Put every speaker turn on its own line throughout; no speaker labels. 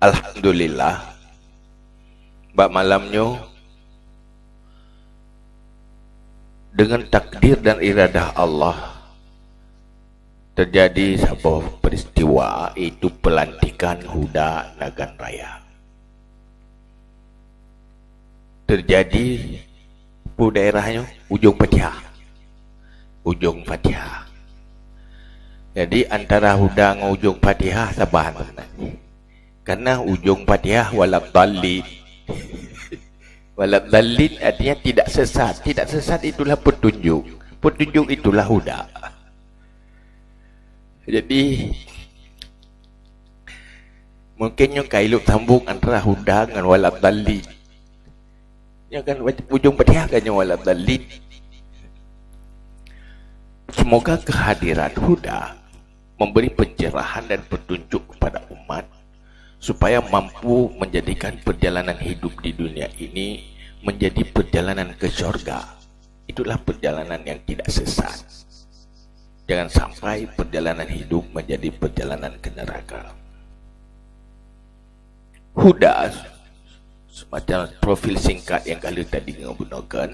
Alhamdulillah, bak malamnya dengan takdir dan iradah Allah terjadi sebuah peristiwa, itu pelantikan Huda Nagan Raya. Terjadi di daerahnya Ujung Fatihah. Ujung Fatihah. Jadi antara Huda dengan Ujung Fatihah sabahan. Karena Ujung Fatihah walad dallin. Walad dallin artinya tidak sesat. Tidak sesat itulah petunjuk. Petunjuk itulah Huda. Jadi mungkin yang kailu sambung antara Huda dengan walad dallin. Ya kan Ujung Fatihah kan yang walad dallin. Semoga kehadiran Huda memberi pencerahan dan petunjuk kepada umat supaya mampu menjadikan perjalanan hidup di dunia ini menjadi perjalanan ke surga. Itulah perjalanan yang tidak sesat. Jangan sampai perjalanan hidup menjadi perjalanan ke neraka. Huda semacam profil singkat yang kali tadi menggunakan,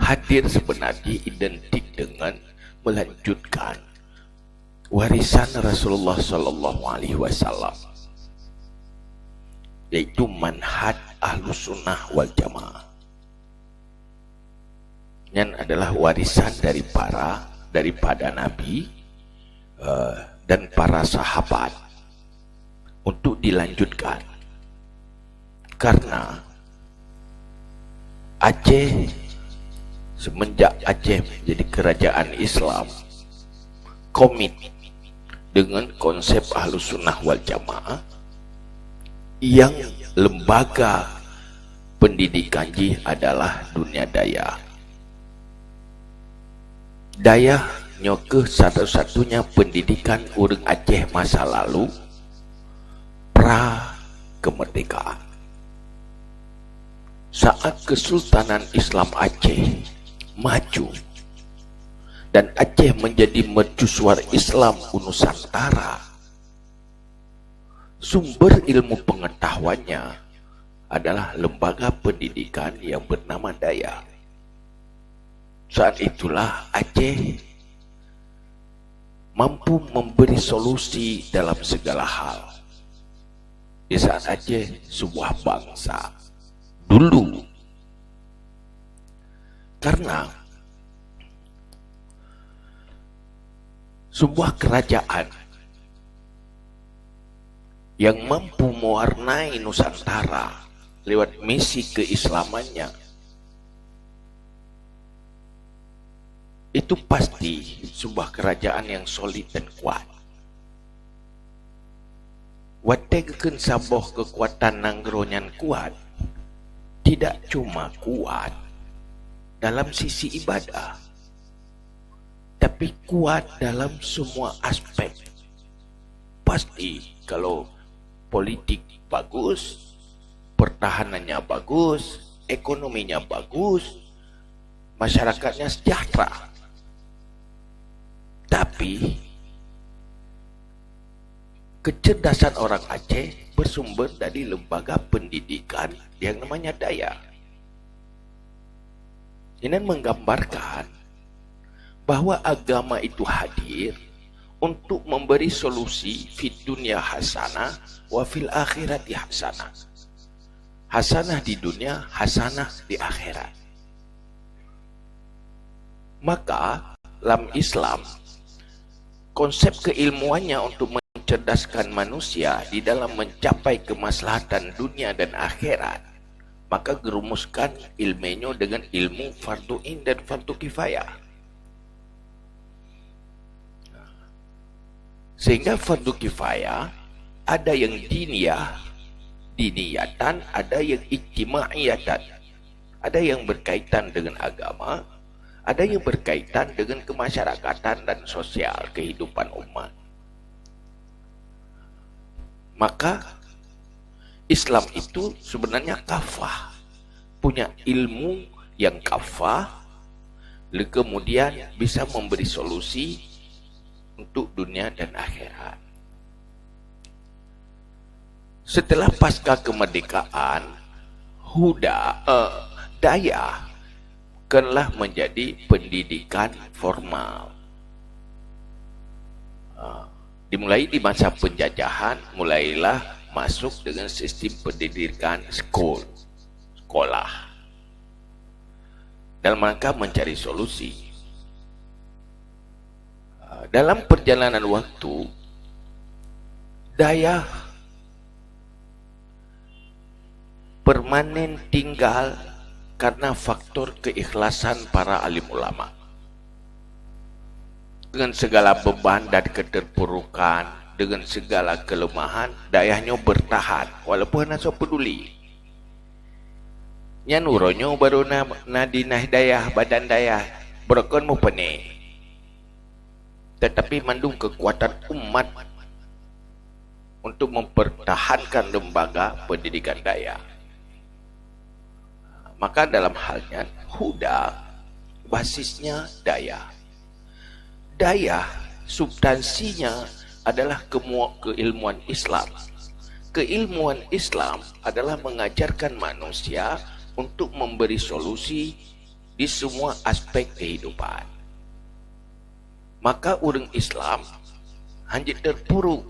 hadir sebenarnya identik dengan melanjutkan warisan Rasulullah Sallallahu Alaihi Wasallam, yaitu manhaj Ahlus Sunnah wal Jamaah. Yang adalah warisan daripada Nabi dan para sahabat untuk dilanjutkan. Karena Aceh, semenjak Aceh menjadi kerajaan Islam, komit dengan konsep Ahlus Sunnah wal Jamaah yang lembaga pendidikannya adalah dunia daya. Daya nyoke satu-satunya pendidikan urang Aceh masa lalu pra kemerdekaan. Saat Kesultanan Islam Aceh maju dan Aceh menjadi mercusuar Islam Nusantara, sumber ilmu pengetahuannya adalah lembaga pendidikan yang bernama Daya. Saat itulah Aceh mampu memberi solusi dalam segala hal. Di saat Aceh sebuah bangsa dulu, karena sebuah kerajaan yang mampu mewarnai Nusantara lewat misi keislamannya, itu pasti sebuah kerajaan yang solid dan kuat. Wategeun saboh kekuatan nanggronya kuat, tidak cuma kuat dalam sisi ibadah, tapi kuat dalam semua aspek. Pasti kalau politik bagus, pertahanannya bagus, ekonominya bagus, masyarakatnya sejahtera. Tapi kecerdasan orang Aceh bersumber dari lembaga pendidikan yang namanya Daya. Ini menggambarkan bahwa agama itu hadir untuk memberi solusi fid dunya hasanah wa fil akhirati hasanah. Hasanah di dunia, hasanah di akhirat. Maka dalam Islam, konsep keilmuannya untuk mencerdaskan manusia di dalam mencapai kemaslahatan dunia dan akhirat, maka gerumuskan ilmunya dengan ilmu fardu in dan fardu kifayah. Sehingga fardu kifayah ada yang diniyatan, ada yang ijtimaiyatan, ada yang berkaitan dengan agama, ada yang berkaitan dengan kemasyarakatan dan sosial kehidupan umat. Maka Islam itu sebenarnya kafah, punya ilmu yang kafah, kemudian bisa memberi solusi untuk dunia dan akhirat. Setelah pasca kemerdekaan, Daya kenlah menjadi pendidikan formal. Dimulai di masa penjajahan, mulailah masuk dengan sistem pendidikan sekolah dalam rangka mencari solusi. Dalam perjalanan waktu, Daya permanen tinggal karena faktor keikhlasan para alim ulama. Dengan segala beban dan keterpurukan, dengan segala kelemahan, Dayahnya bertahan walaupun naso peduli. Nya nuronyo baru na dinah Dayah, badan Dayah berkon mu pene. Tetapi mandung kekuatan umat untuk mempertahankan lembaga pendidikan Dayah. Maka dalam halnya Huda basisnya Dayah. Dayah substansinya adalah keilmuan Islam. Keilmuan Islam adalah mengajarkan manusia untuk memberi solusi di semua aspek kehidupan. Maka orang Islam hanya terpuruk,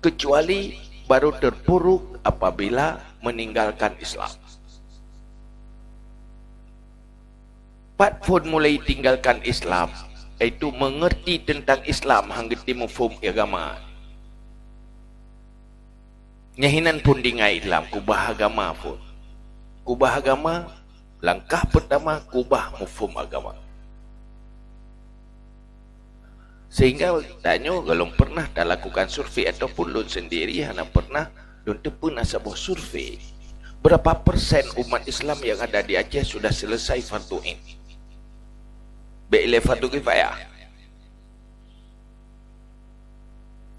kecuali baru terpuruk apabila meninggalkan Islam. Pat pun mulai tinggalkan Islam, iaitu mengerti tentang Islam, hanggeti mafhum agama. Nyahinan pun dingai Islam, kubah agama pun. Kubah agama, langkah pertama kubah mafhum agama. Sehingga tanya kalau pernah dah lakukan survei ataupun lun sendiri, hanya pernah lun pernah sebuah survei. Berapa persen umat Islam yang ada di Aceh sudah selesai fardu ain? Baiklah fardu kifayah.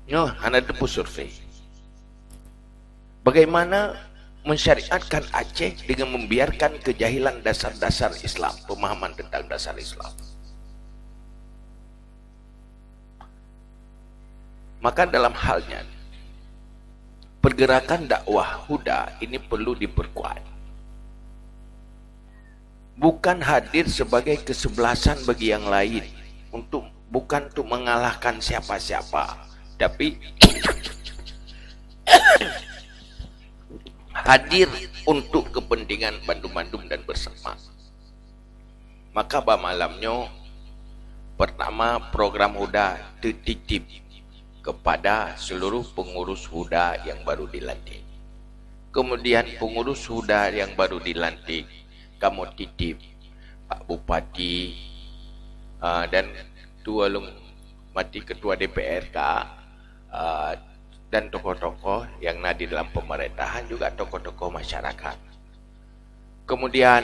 Nyo, hanya depu survei. Bagaimana mensyariatkan Aceh dengan membiarkan kejahilan dasar-dasar Islam, pemahaman tentang dasar Islam. Maka dalam halnya pergerakan dakwah Huda ini perlu diperkuat. Bukan hadir sebagai kesebelasan bagi yang lain, bukan untuk mengalahkan siapa-siapa, tapi hadir untuk kepentingan bandum-bandum dan bersama. Maka malamnya pertama program Huda dititip kepada seluruh pengurus Huda yang baru dilantik. Kemudian pengurus Huda yang baru dilantik, kamu titip Pak Bupati dan tualung mati ketua DPRK dan tokoh-tokoh yang ada dalam pemerintahan, juga tokoh-tokoh masyarakat. Kemudian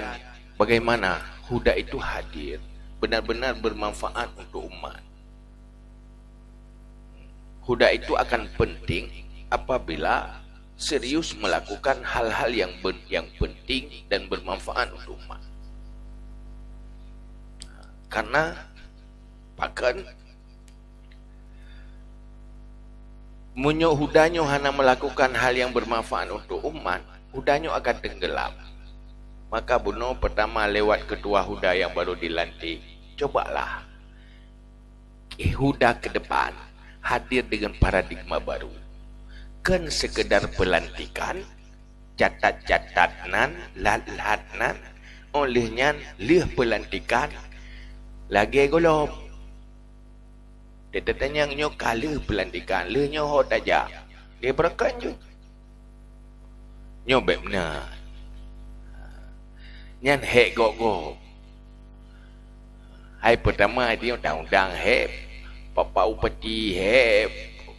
bagaimana Huda itu hadir benar-benar bermanfaat untuk umat. Huda itu akan penting apabila serius melakukan hal-hal yang penting dan bermanfaat untuk umat. Karena bahkan munyo Hudanyo hanya melakukan hal yang bermanfaat untuk umat, Hudanyo akan tenggelam. Maka buno pertama lewat ketua Huda yang baru dilantik, cobalah Huda ke depan hadir dengan paradigma baru. Kan sekedar pelantikan, catat-catatan, lat-latan, olehnya lih pelantikan, lagi golop. Dia tanya nyo kala pelantikan, lih nyo hot aja. Dia berakan je. Nyo benar. Nyan hek go-go. Hai pertama dia undang-undang hek. Bapak Upati hek.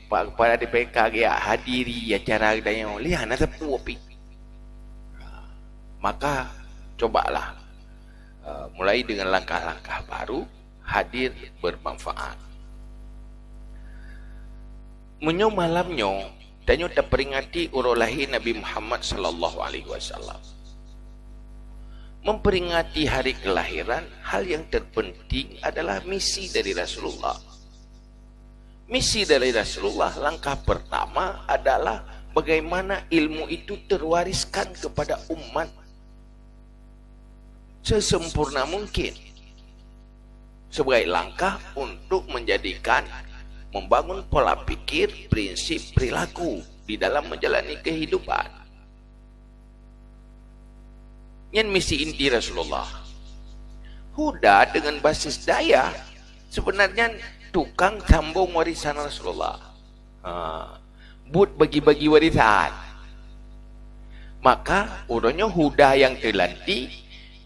Pak Kepala DPK dia hadiri acara kita yang lihat nak sepu api. Maka cobalah mulai dengan langkah-langkah baru, hadir bermanfaat. Menyo malamnya danyo terperingati urus lahir Nabi Muhammad sallallahu alaihi wasallam. Memperingati hari kelahiran, hal yang terpenting adalah misi dari Rasulullah. Misi dari Rasulullah langkah pertama adalah bagaimana ilmu itu terwariskan kepada umat sesempurna mungkin. Sebagai langkah untuk menjadikan, membangun pola pikir, prinsip, perilaku di dalam menjalani kehidupan. Yang misi inti Rasulullah. Huda dengan basis daya sebenarnya tukang sambung warisan Rasulullah. But bagi-bagi warisan. Maka urangnya Huda yang terlanti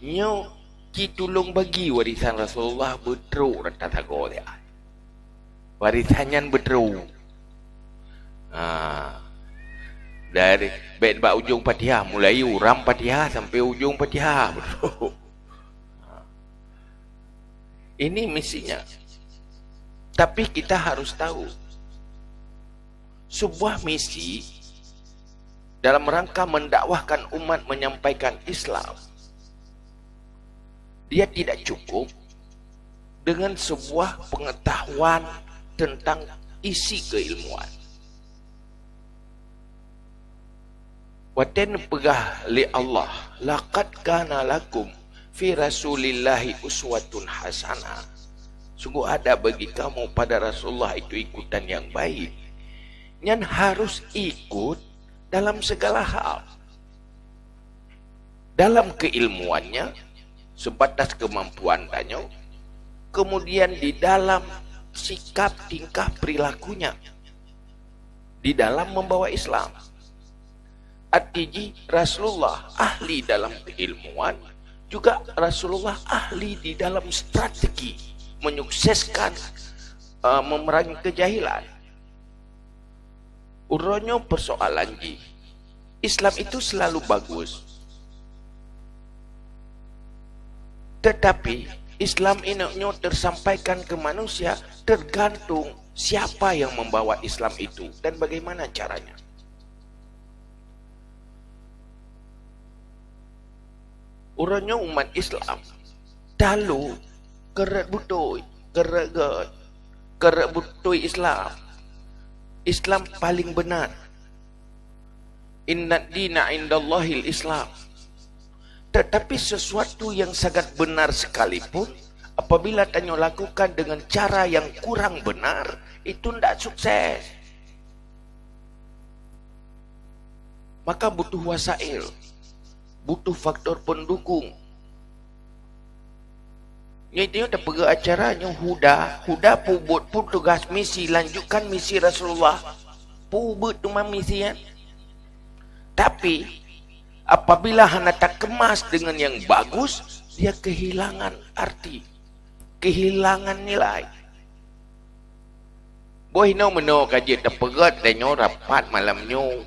nyo kitulung bagi warisan Rasulullah betruk rata-tago dia. Warisannya betruk. Dari baik ujung Fatihah, mulai uram Fatihah sampai ujung Fatihah betruk. Ini misinya. Tapi kita harus tahu, sebuah misi dalam rangka mendakwahkan umat menyampaikan Islam, dia tidak cukup dengan sebuah pengetahuan tentang isi keilmuan. Waten pegah li Allah, laqad kana lakum fi rasulillahi uswatun hasanah. Sungguh ada bagi kamu pada Rasulullah itu ikutan yang baik. Yang harus ikut dalam segala hal. Dalam keilmuannya, sebatas kemampuan tanya, kemudian di dalam sikap tingkah perilakunya, di dalam membawa Islam. Artinya Rasulullah ahli dalam keilmuan, juga Rasulullah ahli di dalam strategi menyukseskan memerangi kejahilan. Urangnya persoalan ji, Islam itu selalu bagus, tetapi Islam ini tersampaikan ke manusia tergantung siapa yang membawa Islam itu dan bagaimana caranya. Urangnya umat Islam dalu keret butoi Islam. Islam paling benar. Inna dina indallahil Islam. Tetapi sesuatu yang sangat benar sekalipun, apabila tanya lakukan dengan cara yang kurang benar, itu tidak sukses. Maka butuh wasail, butuh faktor pendukung. Itu dah pergi acaranya Huda pun tugas misi, lanjutkan misi Rasulullah. Pubut tu misi kan. Tapi apabila hana tak kemas dengan yang bagus, dia kehilangan arti, kehilangan nilai. Boy meno kaji terpegat dan rapat malamnya.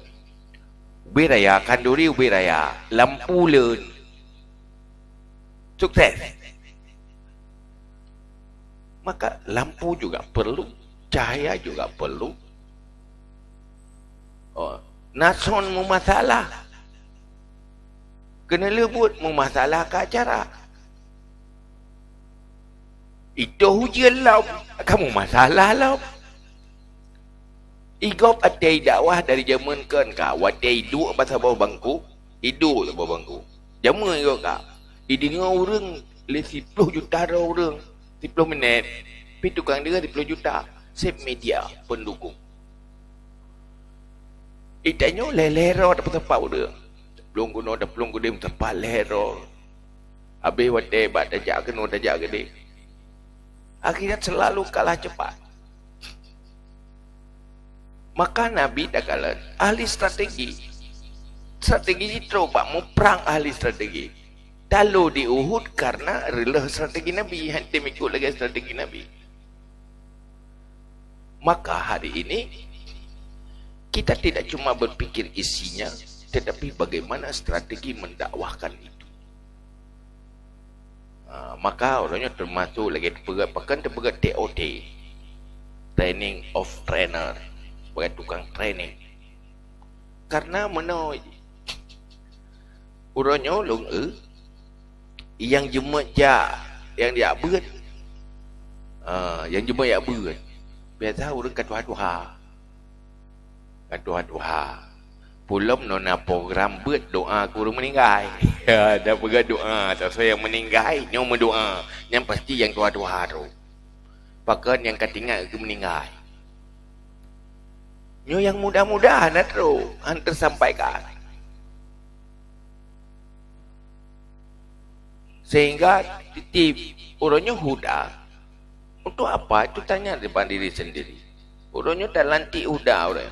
Ubiraya kanduri ubiraya lampu len. Sukses. Maka lampu juga perlu, cahaya juga perlu. Nason memasalah. Kena lebut memasalah ke acara. Itu hujan lah. Kamu masalah lah. Igop atai dakwah dari zaman kan ka. Watai duduk pasal bawah bangku. Hidup bawah bangku. Zaman igop ka. Dengar orang le 10 juta orang. 10 minit. Tapi tukang dia 10 juta. Save media pendukung. Itanya lelero dapat tempat dia. Belum guna dah belum guna tempat lelero. Habis watai bat tajak kena tajak gede. Akhirnya selalu kalah cepat. Maka Nabi dah kalah ahli strategi. Strategi itu pak mau perang ahli strategi. Lalu di Uhud karena rela strategi Nabi, hanti ikut lagi strategi Nabi. Maka hari ini kita tidak cuma berpikir isinya, tetapi bagaimana strategi mendakwahkan itu. Maka orangnya termasuk lagi terpegat TOT, training of trainer, sebagai tukang training. Karena mana orangnya yang jemaah yang dia berat, yang jemaah yang berat, Biasa orang kaduha-duha. Kaduha-duha. Pulom nona program buat doa kurang meninggal. Ya, dah pergi doa. Tak saya yang meninggal, nyo berdoa. Yang pasti yang doa-doa tu. Pakan yang ketinggal ke meninggal. Nyo yang mudah-mudahan tu. Hantar sampaikan. Sehingga titip orangnya huda. Untuk apa? Itu tanya depan diri sendiri. Orangnya tak lantik huda orang.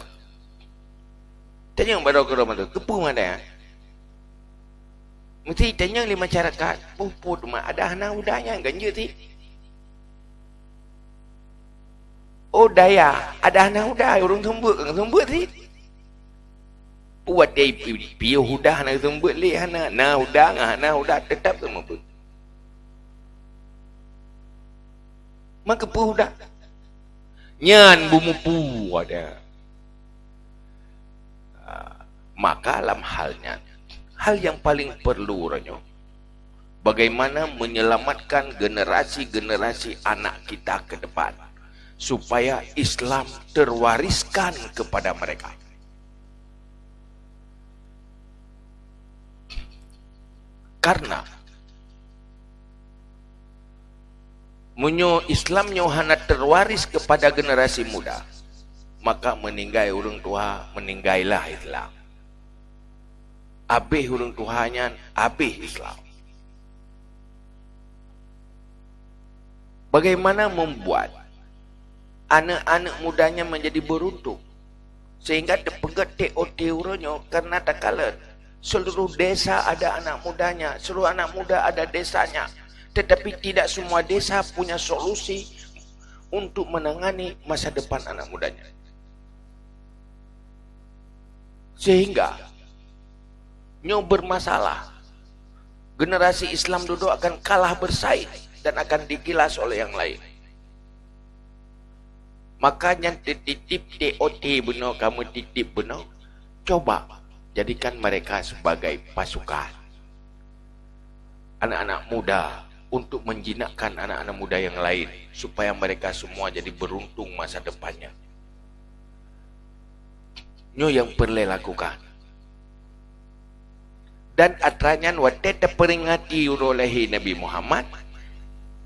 Tanya yang baru ke rumah tu, kepu mana? Mesti tanya di masyarakat, puput mah ada anak udahnya ganja ti. Oh daya, ada anak udah, orang tumbuk ti. Buat dia piu udah anak tumbuk li anak, anak udah tetap sama pun. Maka kepu udah. Nyan bumupu ada. Maka dalam halnya, hal yang paling perlu orangnya, bagaimana menyelamatkan generasi-generasi anak kita ke depan, supaya Islam terwariskan kepada mereka. Karena munyo Islam nyo hana terwaris kepada generasi muda, maka meninggai orang tua, meninggallah Islam. Habis orang tuanya, habis Islam. Bagaimana membuat anak-anak mudanya menjadi beruntung, sehingga dipegat TOT urunnya, karena tak kala seluruh desa ada anak mudanya, seluruh anak muda ada desanya, tetapi tidak semua desa punya solusi untuk menangani masa depan anak mudanya. Sehingga nyo bermasalah, generasi Islam duduk akan kalah bersaing dan akan digilas oleh yang lain. Makanya titip TOT benar, kamu titip benar, coba jadikan mereka sebagai pasukan anak-anak muda untuk menjinakkan anak-anak muda yang lain, supaya mereka semua jadi beruntung masa depannya. Nyo yang perlu lakukan. Dan atranya waktu terperingati oleh Nabi Muhammad,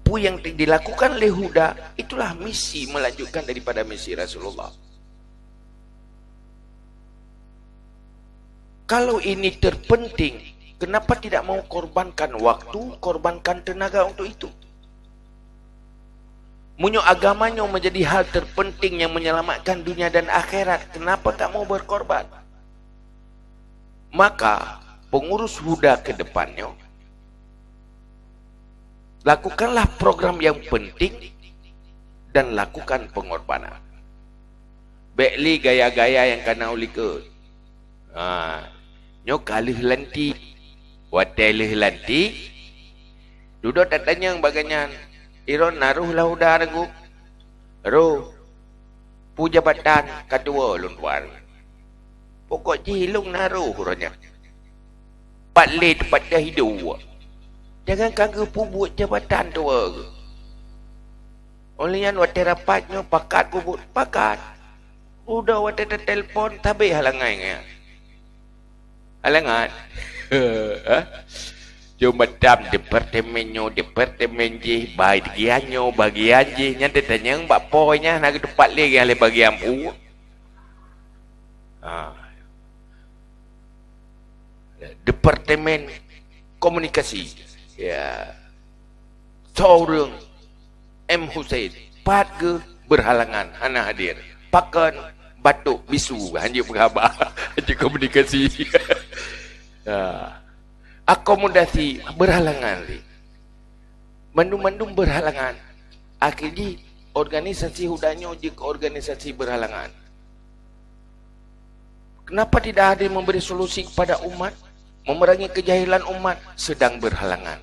pu yang dilakukan oleh Huda, itulah misi melanjutkan daripada misi Rasulullah. Kalau ini terpenting, kenapa tidak mau korbankan waktu, korbankan tenaga untuk itu? Munyo agamanya menjadi hal terpenting yang menyelamatkan dunia dan akhirat, kenapa tak mau berkorban? Maka pengurus Huda ke depannya, lakukanlah program yang penting dan lakukan pengorbanan. Bekli gaya-gaya yang kena ulikut. Nyo kalih lanti, watelih lanti. Duduk tak tanya yang baganyan. Iron naruh lah Huda ragu. Ro, pu jabatan kedua luntuan. Pokok jilung naruh huranya. Balik tempat dah hidup. Jangan kagak buat jabatan tu. Oleh yang waktu rapatnya pakat buat pakat. Udah waktu telefon tapi halangan. Halangan. Cuma dam departemen je bagian je nyata tanya mbak poinya nak tempat lagi oleh bagian pu. Departemen komunikasi, ya, seorang M. Hussein, pat ke berhalangan, anak hadir, pakan batuk bisu, hanya berkhabar, hanya komunikasi, akomodasi berhalangan, mandum-mandum berhalangan, akhirnya organisasi Hudanya jika organisasi berhalangan. Kenapa tidak ada yang memberi solusi kepada umat? Memerangi kejahilan umat sedang berhalangan.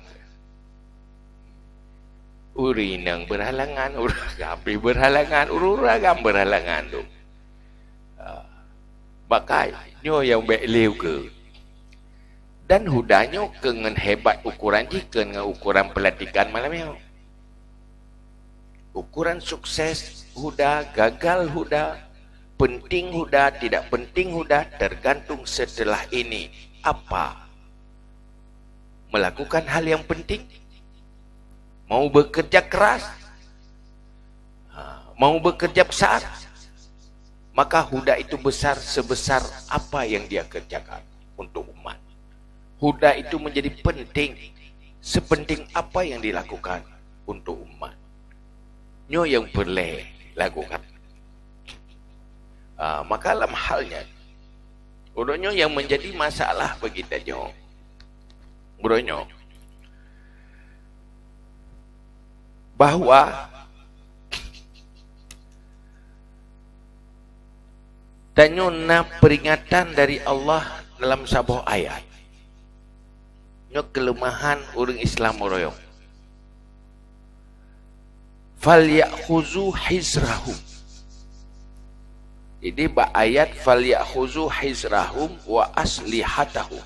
Urinang berhalangan, uragapi berhalangan, ururagam berhalangan tu. Bakai nyo yang beliau ke. Dan Hudanyo dengan hebat ukuran jika dengan ukuran pelatihan malam ni. Ukuran sukses Huda, gagal Huda, penting Huda, tidak penting Huda, tergantung setelah ini apa. Melakukan hal yang penting, mau bekerja keras, mau bekerja besar, maka Huda itu besar sebesar apa yang dia kerjakan untuk umat. Huda itu menjadi penting, sepenting apa yang dilakukan untuk umat. Nyo yang boleh lakukan. Maka dalam halnya, uronyo yang menjadi masalah bagi danyo, uronyo bahwa danyo na peringatan dari Allah dalam sebuah ayat. Nyo kelemahan orang Islam uroyo. Falyakhuzu hizrahum. Ini ayat falyakhuzu hizrahum wa aslihatahum.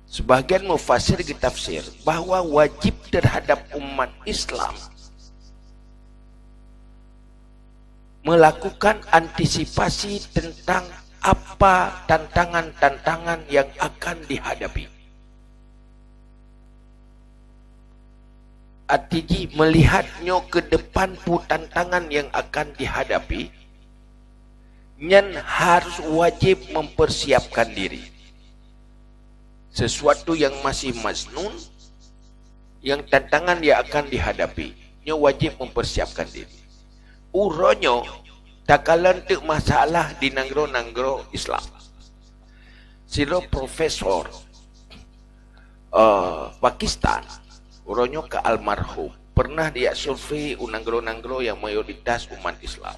Sebagian mufassir ditafsir bahwa wajib terhadap umat Islam melakukan antisipasi tentang apa tantangan-tantangan yang akan dihadapi. Artinya melihatnya ke depan pu tantangan yang akan dihadapi, nyen harus wajib mempersiapkan diri. Sesuatu yang masih masnun, yang tantangan yang akan dihadapi, nyo wajib mempersiapkan diri. Uronyo takalan tu masalah di nanggro-nanggro Islam. Silo profesor Pakistan, uronyo ke almarhum, pernah dia survei unanggro-nanggro yang mayoritas umat Islam.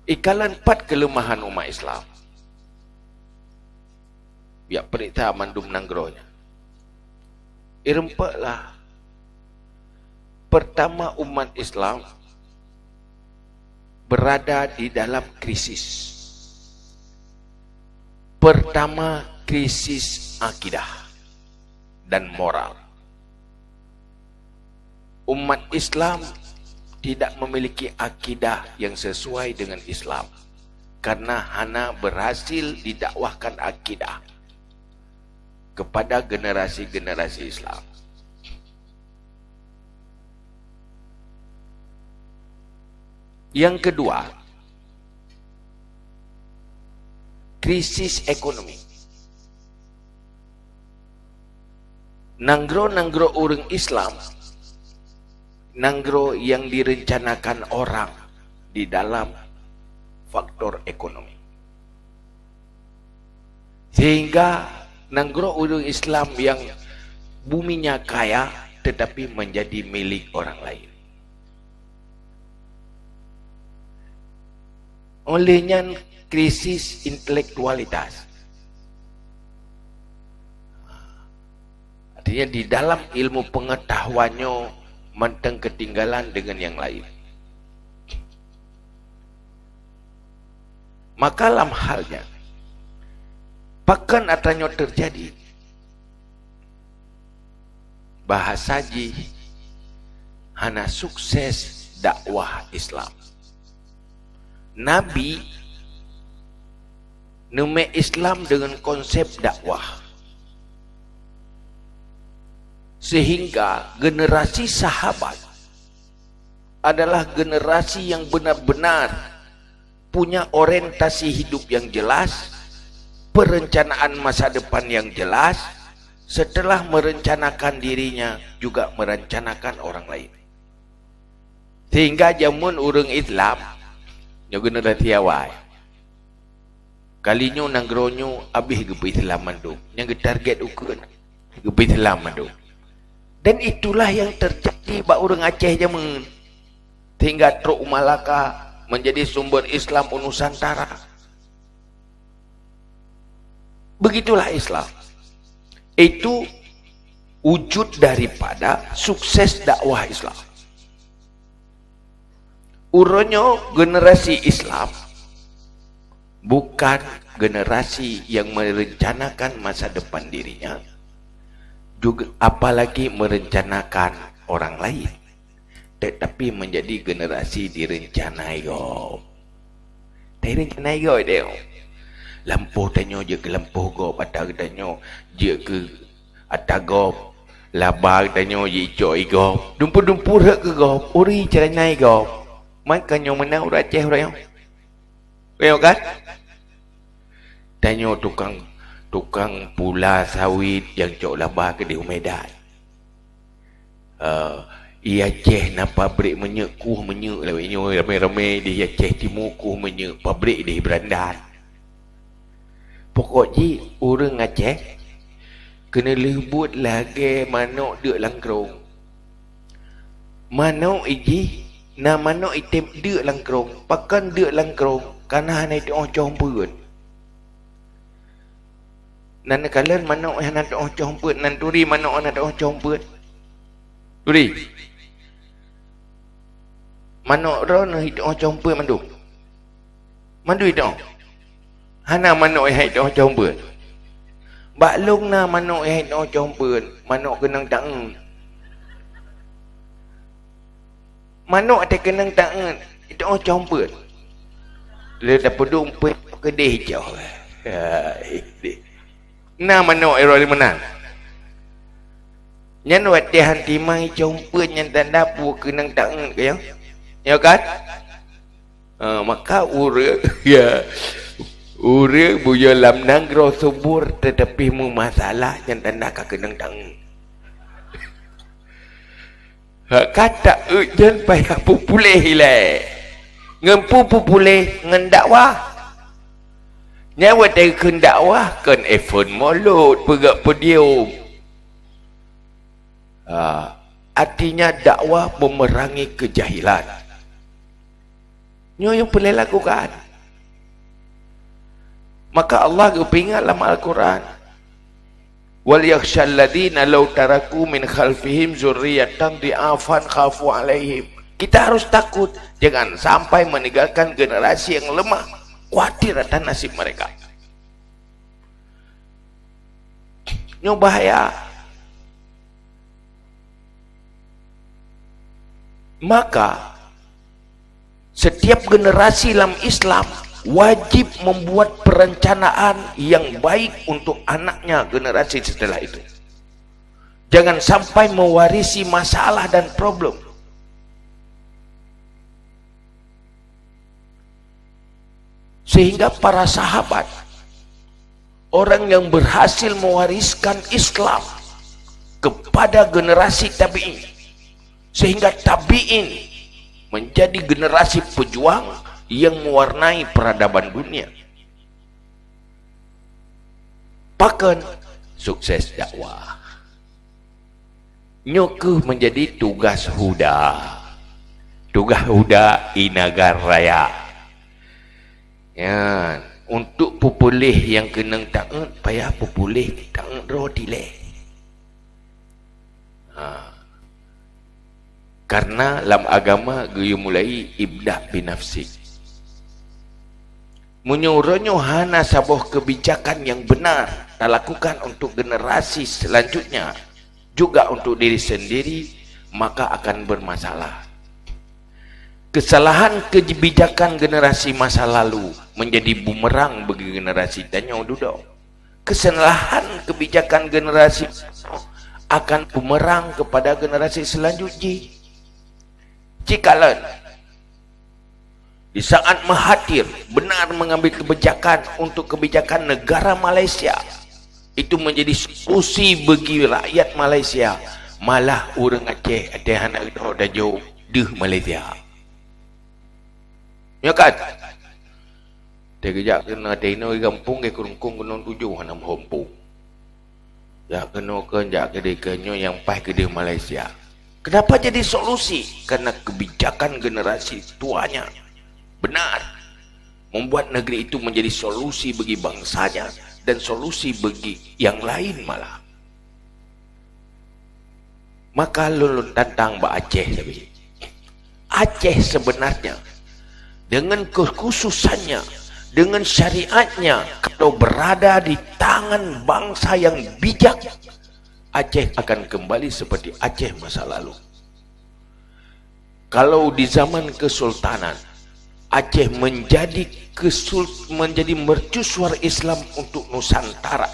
Ikalan 4 kelemahan umat Islam. Ya perintah mandum nanggronya. Irempaklah. Pertama, umat Islam berada di dalam krisis. Pertama, krisis akidah dan moral. Umat Islam tidak memiliki akidah yang sesuai dengan Islam karena hana berhasil didakwahkan akidah kepada generasi-generasi Islam. Yang kedua, krisis ekonomi. Nanggro-nanggro orang Islam, nanggro yang direncanakan orang di dalam faktor ekonomi. Sehingga nanggro orang Islam yang buminya kaya tetapi menjadi milik orang lain. Olehnya krisis intelektualitas. Artinya di dalam ilmu pengetahuannya menteng ketinggalan dengan yang lain. Maka dalam halnya, pakan atanya terjadi bahasaji hana sukses dakwah Islam. Nabi nume Islam dengan konsep dakwah. Sehingga generasi sahabat adalah generasi yang benar-benar punya orientasi hidup yang jelas, perencanaan masa depan yang jelas, setelah merencanakan dirinya juga merencanakan orang lain. Sehingga jamun urang Islam nyo generasi awal kalinyo nanggronyo abih gepe Islam mandu yang target ukuran gepe Islam mandu. Dan itulah yang terjadi bak orang Aceh jaman hingga Truk Malaka menjadi sumber Islam Nusantara. Begitulah Islam. Itu wujud daripada sukses dakwah Islam. Uronyo generasi Islam bukan generasi yang merencanakan masa depan dirinya, juga apalagi merencanakan orang lain, tetapi menjadi generasi direncanai go. Direncanai go dia. Lampuh tanyo je ke lampuh go, patah tanyo je ke atago, labar tanyo je icoi go. Dumpur-dumpur hak ke go, uri ceranai go. Makanya menau Aceh orang. Kau kan? Tanyo tukang pula sawit yang cok labar ke di Medan. Ia Aceh na pabrik menyek kuh menyek lawinyo ramai-ramai di Aceh Timur kuh menyek pabrik di Berandan. Pokoknya orang Aceh kena lebut lagi manuk dek langkrong. Manuk ini na manuk item dek langkrong, pakan dek langkrong karena hanya itu campur. Nana kalian manuk yang ada campur, nan turi manuk yang ada campur. Turi. Manuk ron itu campur mandu. Mandu itu. Hana manuk yang itu campur. Baklung na manuk yang itu campur, manuk kenang tangan. Manuk ada kenang tangan, itu campur. Dia dah pedung kedih hijau. Na manuk eroi di mana? Nyan wati hanti mai campur nyan tanda pu kenang tangan ke ya? Ya kan? Maka ura ya. Ura buya lam nanggro subur tetapi mu masalah yang tanda ka kenang tangan. Kata ujian payah pupuleh hilai. Ngempu pupuleh ngendakwah. Nyawa dari kendakwah kan efon mulut perak pedium. Artinya dakwah memerangi kejahilan. Nyo yang boleh lakukan. Maka Allah kepingat dalam Al-Quran. Wal yakhshal ladina law taraku min khalfihim zurriyatan di'afan khafu alaihim. Kita harus takut jangan sampai meninggalkan generasi yang lemah, khawatir akan nasib mereka. Ini bahaya. Maka setiap generasi dalam Islam wajib membuat perencanaan yang baik untuk anaknya generasi setelah itu. Jangan sampai mewarisi masalah dan problem. Sehingga para sahabat, orang yang berhasil mewariskan Islam kepada generasi tabi'in, sehingga tabi'in menjadi generasi pejuang yang mewarnai peradaban dunia. Bahkan sukses dakwah. Nyokuh menjadi tugas huda. Tugas huda inagar raya. Ya, untuk pupulih yang kenang taat, payah pupulih taat rodile. Karena dalam agama dia mulai ibda binafsi. Menyuruhnya hana sabuh kebijakan yang benar dilakukan untuk generasi selanjutnya, juga untuk diri sendiri, maka akan bermasalah. Kesalahan kebijakan generasi masa lalu menjadi bumerang bagi generasi tanya duduk. Kesalahan kebijakan generasi akan bumerang kepada generasi selanjutnya. Jikalau di saat Mahathir benar mengambil kebijakan untuk kebijakan negara Malaysia, itu menjadi solusi bagi rakyat Malaysia, malah orang Aceh ada anak dah jauh deh Malaysia. Ya kan? Dia kejap kena teno kampung ke kurungkung kena 7 6 hompung. Ya kena kenjak ke dekanyo yang pas ke di Malaysia. Kenapa jadi solusi? Karena kebijakan generasi tuanya benar, membuat negeri itu menjadi solusi bagi bangsanya dan solusi bagi yang lain malah. Maka lulun tantang Mbak Aceh tapi Aceh sebenarnya dengan kekhususannya, dengan syariatnya, kalau berada di tangan bangsa yang bijak, Aceh akan kembali seperti Aceh masa lalu. Kalau di zaman Kesultanan, Aceh menjadi mercusuar Islam untuk Nusantara.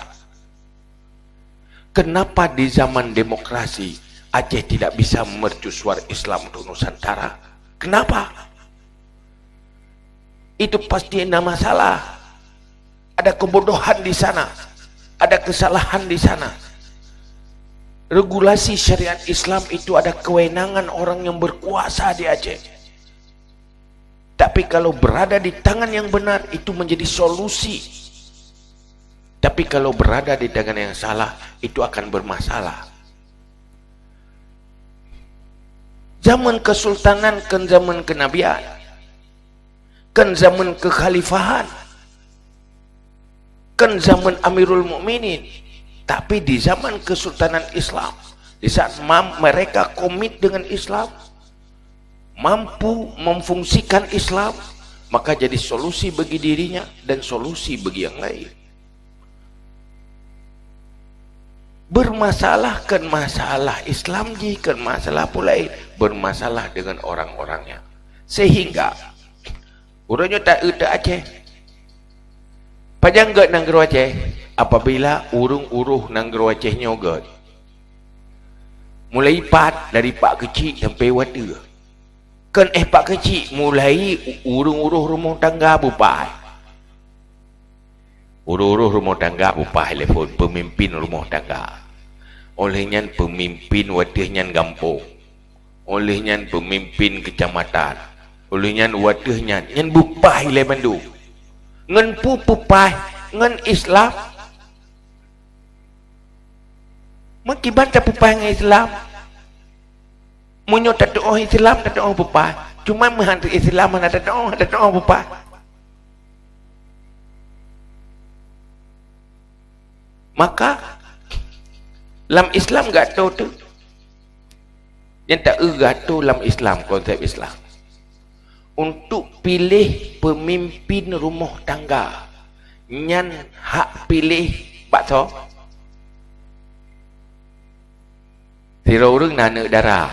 Kenapa di zaman demokrasi Aceh tidak bisa mercusuar Islam untuk Nusantara? Kenapa? Itu pasti ada masalah. Ada kebodohan di sana. Ada kesalahan di sana. Regulasi syariat Islam itu ada kewenangan orang yang berkuasa di Aceh. Tapi kalau berada di tangan yang benar, itu menjadi solusi. Tapi kalau berada di tangan yang salah, itu akan bermasalah. Zaman kesultanan kan zaman kenabian, kan zaman kekhalifahan, kan zaman Amirul Mukminin. Tapi di zaman Kesultanan Islam, di saat mereka komit dengan Islam, mampu memfungsikan Islam, maka jadi solusi bagi dirinya dan solusi bagi yang lain. Bermasalah kan masalah Islam kan masalah pula bermasalah dengan orang-orangnya, sehingga urangnya tak Aceh panjang gak nanggro Aceh apabila urung uruh nanggro Aceh nyogot mulai pat dari pak kecil sampai wadah kan pak kecil mulai urung uruh rumah tangga bupai, uruh rumah tangga bupai telefon pemimpin rumah tangga, olehnya pemimpin wadahnya kampung, olehnya pemimpin kecamatan, olehnya wadahnya nyan bupai le Bandung ngan pupai ngan Islam makiban tak pupai ngan Islam munyo tak doa Islam tak doa pupai cuma menghantar Islam mana tak doa pupai. Maka dalam Islam gak tahu tu yang tak gato dalam Islam, konsep Islam untuk pilih pemimpin rumah tangga nyan hak pilih bakso tira urang nana darah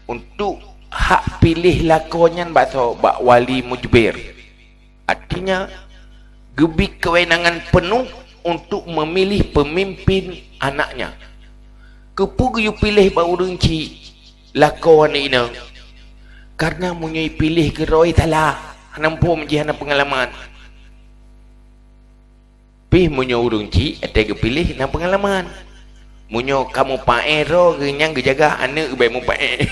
untuk hak pilih lakonyan bakso bak wali mujbir, artinya gebi kewenangan penuh untuk memilih pemimpin anaknya. Kepu you pilih bak urang ci lakon ini karena munyai pilih ke roi salah nampu menjadi pengalaman pih munyo urung ci ada ke pilih na pengalaman munyo kamu paero kenyang kejaga anak baik mu pae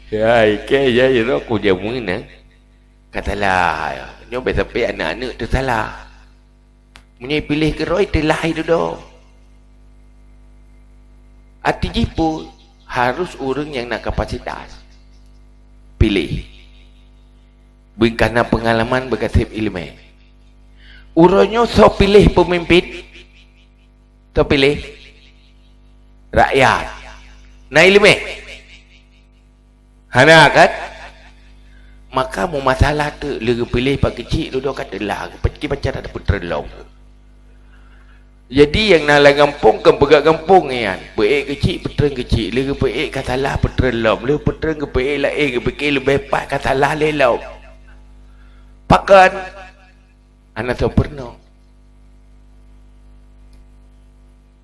ya ke ya ro ku jamu na katalah nyo be sampai anak-anak tu salah munyai pilih ke roi telah itu do arti jipu harus orang yang nak kapasitas pilih bukan pengalaman berkasih ilmu urangnya so pilih pemimpin so pilih rakyat nah ilmu hana kan maka mau masalah tu lagi pilih pak kecil duduk katalah pergi baca ada putra long. Jadi yang nak kampung kan pegak kampung kan baik kecil petren kecil lagi baik katalah petren lom lagi petren ke baik lah ke fikir lebih pak katalah lelau pakan anak tu pernah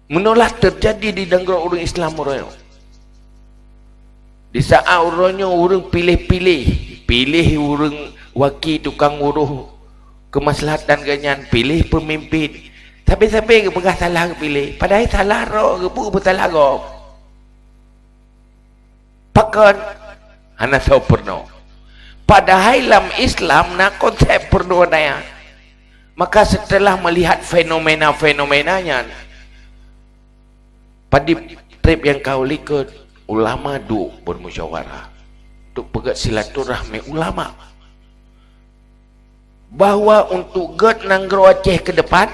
menolak terjadi di negara orang Islam orang di saat orangnya orang pilih orang wakil tukang uruh kemaslahatan ganyan pilih pemimpin sampai-sampai ke pegah salah ke pilih padahal salah roh ke pun salah roh pakan anak tahu pernah padahal dalam Islam nak konsep pernah daya maka setelah melihat fenomena-fenomenanya pada trip yang kau likut ulama bermusyawarah untuk pegat silaturahmi ulama bahwa untuk get nanggro Aceh ke depan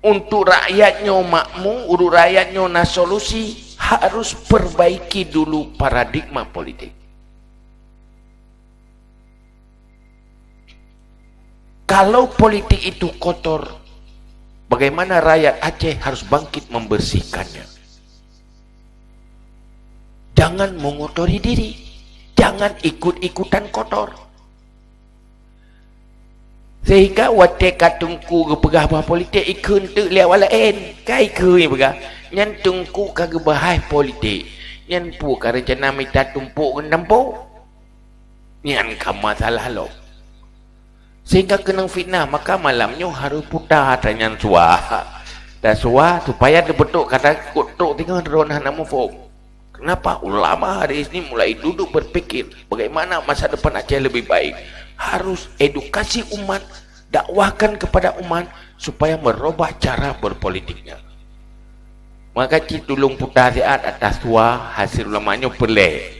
untuk rakyatnya makmum, urut rakyatnya na solusi harus perbaiki dulu paradigma politik. Kalau politik itu kotor, Bagaimana rakyat Aceh harus bangkit membersihkannya. Jangan mengotori diri, jangan ikut-ikutan kotor. Sehingga watek katungku ke pegah bah politik ikun tu lihat wala en kai ku ni pegah nyan tungku ka ke bahai politik nyan pu ka rencana minta tumpuk ke nampu nyan ka masalah lo sehingga kena fitnah. Maka malamnya harus putar nyan suah dan suah supaya dia betul kata kutuk tinggal ronah nama fok. Kenapa ulama hari ini mulai duduk berpikir bagaimana masa depan Aceh lebih baik. Harus edukasi umat, dakwahkan kepada umat supaya merubah cara berpolitiknya. Maka tolong putar siat atas tua hasil ulamanya pelik.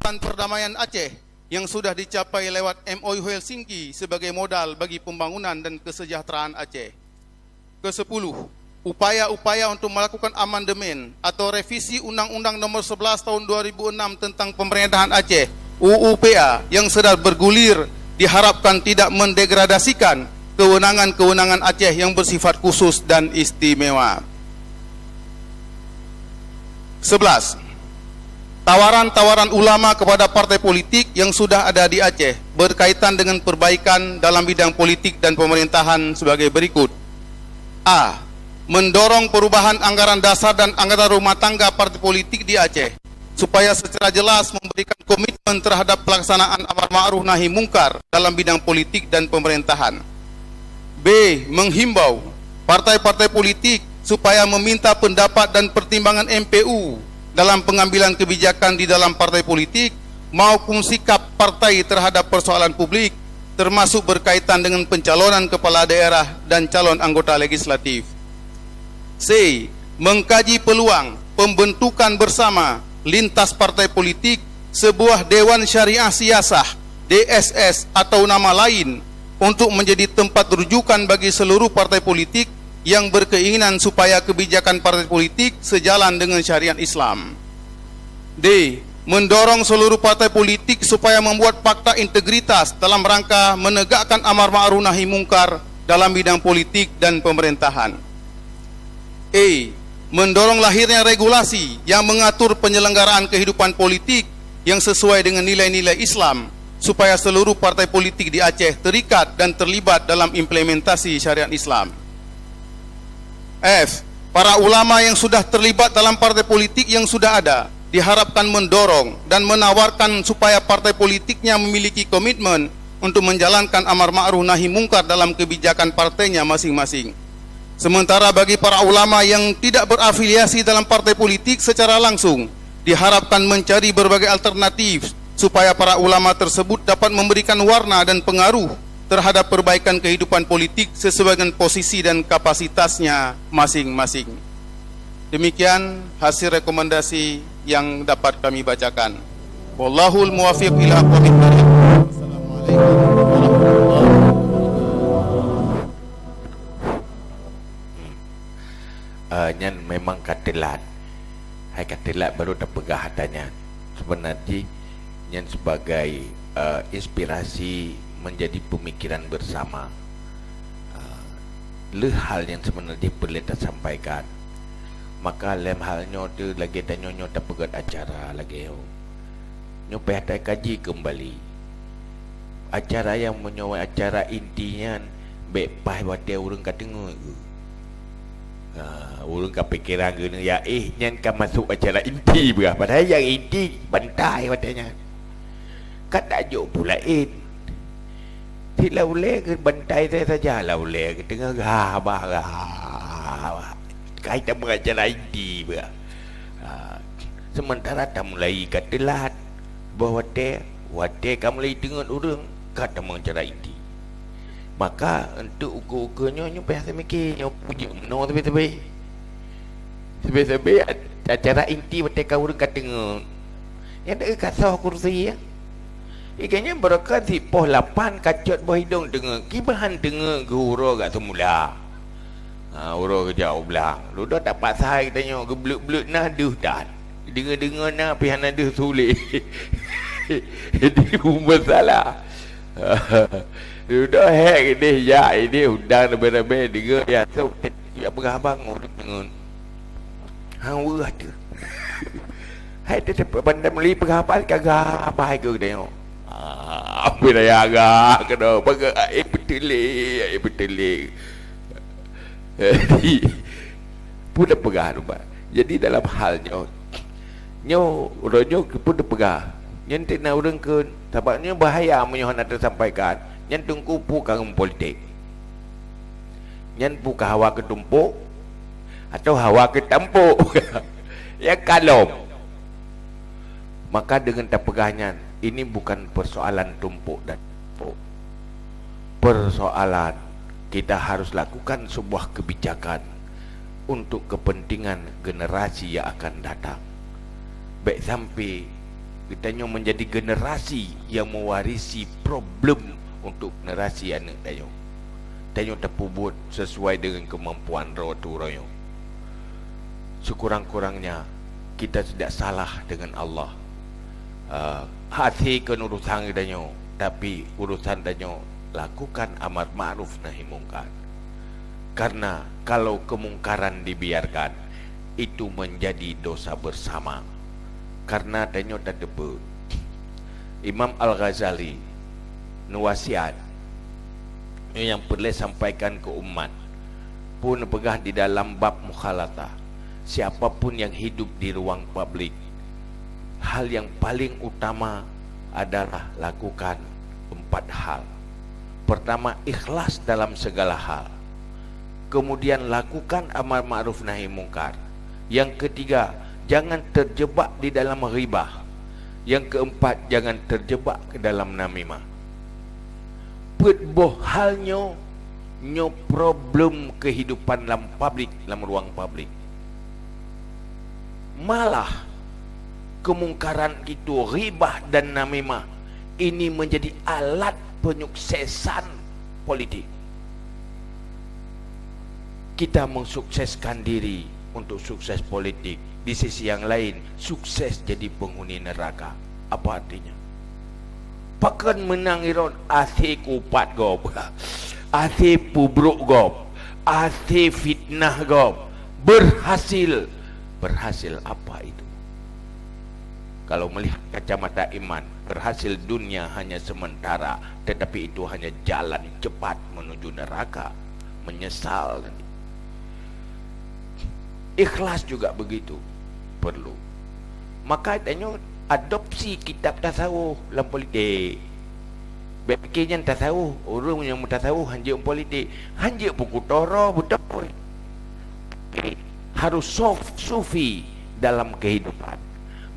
Kesepakatan perdamaian Aceh yang sudah dicapai lewat MOU Helsinki sebagai modal bagi pembangunan dan kesejahteraan Aceh. Ke-10, upaya-upaya untuk melakukan amandemen atau revisi Undang-Undang Nomor 11 Tahun 2006 tentang Pemerintahan Aceh (UUPA) yang sedang bergulir diharapkan tidak mendegradasikan kewenangan-kewenangan Aceh yang bersifat khusus dan istimewa. 11. Tawaran-tawaran ulama kepada partai politik yang sudah ada di Aceh berkaitan dengan perbaikan dalam bidang politik dan pemerintahan sebagai berikut. A. Mendorong perubahan anggaran dasar dan anggaran rumah tangga partai politik di Aceh supaya secara jelas memberikan komitmen terhadap pelaksanaan amar ma'ruf nahi mungkar dalam bidang politik dan pemerintahan. B. Menghimbau partai-partai politik supaya meminta pendapat dan pertimbangan MPU dalam pengambilan kebijakan di dalam partai politik maupun sikap partai terhadap persoalan publik, termasuk berkaitan dengan pencalonan kepala daerah dan calon anggota legislatif. C. Mengkaji peluang pembentukan bersama lintas partai politik sebuah Dewan Syariah Siasah DSS atau nama lain untuk menjadi tempat rujukan bagi seluruh partai politik yang berkeinginan supaya kebijakan partai politik sejalan dengan syariat Islam. D. Mendorong seluruh partai politik supaya membuat fakta integritas dalam rangka menegakkan amar ma'ruf nahi mungkar dalam bidang politik dan pemerintahan. E. Mendorong lahirnya regulasi yang mengatur penyelenggaraan kehidupan politik yang sesuai dengan nilai-nilai Islam supaya seluruh partai politik di Aceh terikat dan terlibat dalam implementasi syariat Islam. F. Para ulama yang sudah terlibat dalam partai politik yang sudah ada diharapkan mendorong dan menawarkan supaya partai politiknya memiliki komitmen untuk menjalankan amar ma'ruf nahi mungkar dalam kebijakan partainya masing-masing. Sementara bagi para ulama yang tidak berafiliasi dalam partai politik secara langsung, diharapkan mencari berbagai alternatif supaya para ulama tersebut dapat memberikan warna dan pengaruh terhadap perbaikan kehidupan politik sesuai dengan posisi dan kapasitasnya masing-masing. Demikian hasil rekomendasi yang dapat kami bacakan. Wallahul muwaffiq ila aqwamit thoriq. Wassalamualaikum warahmatullahi wabarakatuh.
Nyan memang katelat. Hai katelat baru terpegah hatanya. Sebenarnya nyan sebagai inspirasi menjadi pemikiran bersama. Le hal yang sebenarnya boleh tersampaikan. Maka lem halnya tu lagi tanya nyo tak pegat acara lagi nyo payah kaji kembali acara yang menyowa acara intinya bepai wate urang kadengar urang kapikiran gini ya nyan kan masuk acara inti berah padahal yang inti bantai watenya kan tak jauh pula tidak boleh ke bantai saya saja lah boleh ke tengah gabah kaitan mengajar inti berah. Sementara tak mulai katelat bahawa wate kamu mulai tengok orang kata mengajar inti. Maka untuk ukur-ukurnya nyo payah semikir nyo puji no tapi acara inti wate kau orang kata tengok. Yang ada kasah kursi ya. Ikannya berkat si poh 8 kacut buah hidung tengok kibahan tengok guru kat semula. Orang ke jauh belah. Lu dah tak pasal kita tengok gebluk-bluk naduh dah. Dengar-dengar nak pihak naduh sulit. Jadi masalah. Lu dah hack ni ya ini undang lebih-lebih dengar ya so ya berabang orang tengok. Hang urah tu. Hai tu pandai meli berabang kagak apa ke tengok. Apa dah agak kena bagi betul. Pun dah pegah rumah. Jadi dalam halnya nyo ronyo pun dah pegah. Nyen nak orang ke sebabnya bahaya menyohan nak tersampaikan. Nyen tungku pukang politik. Nyen puka hawa ketumpuk atau hawa ketampuk. Ya kalom. Maka dengan tak pegahnya ini bukan persoalan tumpuk dan tumpuk. Persoalan kita harus lakukan sebuah kebijakan untuk kepentingan generasi yang akan datang. Baik sampai Kita menjadi generasi yang mewarisi problem untuk generasi anak tayo. Tayo terpubut sesuai dengan kemampuan rotu royo. Sekurang-kurangnya kita tidak salah dengan Allah. Hati kan urusan tayo, tapi urusan tayo lakukan amar ma'ruf nahi mungkar. Karena kalau kemungkaran dibiarkan, itu menjadi dosa bersama. Karena tayo tak depa. Imam Al-Ghazali nuwasiat yang perlu sampaikan ke umat pun pegah di dalam bab mukhalatah. Siapapun yang hidup di ruang publik, hal yang paling utama adalah lakukan 4 hal. Pertama, ikhlas dalam segala hal. Kemudian lakukan amar ma'ruf nahi mungkar. Yang ketiga, jangan terjebak di dalam ghibah. Yang keempat, jangan terjebak ke dalam namimah. Pedboh halnya nyo problem kehidupan dalam publik, dalam ruang publik. Malah kemungkaran itu, ghibah dan namimah, ini menjadi alat penyuksesan politik. Kita mensukseskan diri untuk sukses politik, di sisi yang lain sukses jadi penghuni neraka. Apa artinya? Pakan menang iron ase kupat gob, ase pubruk gob, ase fitnah gob, berhasil. Berhasil apa itu? Kalau melihat kacamata iman, berhasil dunia hanya sementara, tetapi itu hanya jalan cepat menuju neraka, menyesal nanti. Ikhlas juga begitu perlu. Maka tanya adopsi kitab tasawuf dalam politik. Bekenya tasawuf, orang yang tasawuf hanya politik, hanya buku Toro betul. Harus sufi dalam kehidupan.